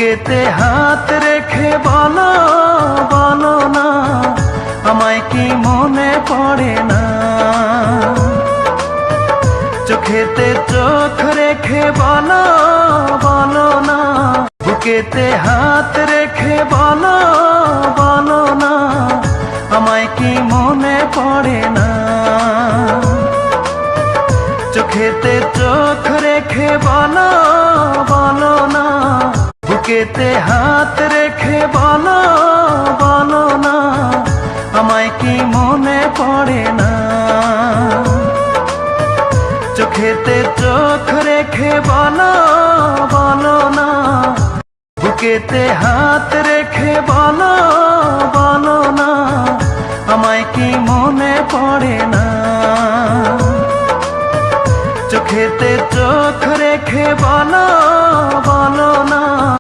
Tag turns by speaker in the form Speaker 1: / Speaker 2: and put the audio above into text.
Speaker 1: বুকেতে হাত রেখে বলো বলো না, আমায় কি মনে পড়ে না। চোখেতে চোখ রেখে বলো বলো না, বুকেতে হাত রেখে বলো বলো না, আমায় কি মনে পড়ে না। চোখেতে চোখ রেখে বলো বলো না, বুকেতে হাত রেখে বলো বলো না, আমায় কি মনে পড়ে না। চোখেতে চোখ রেখে বলো বলো না, বুকেতে হাত রেখে বলো বলো না, আমায় কি মনে পড়ে না। চোখেতে চোখ রেখে বলো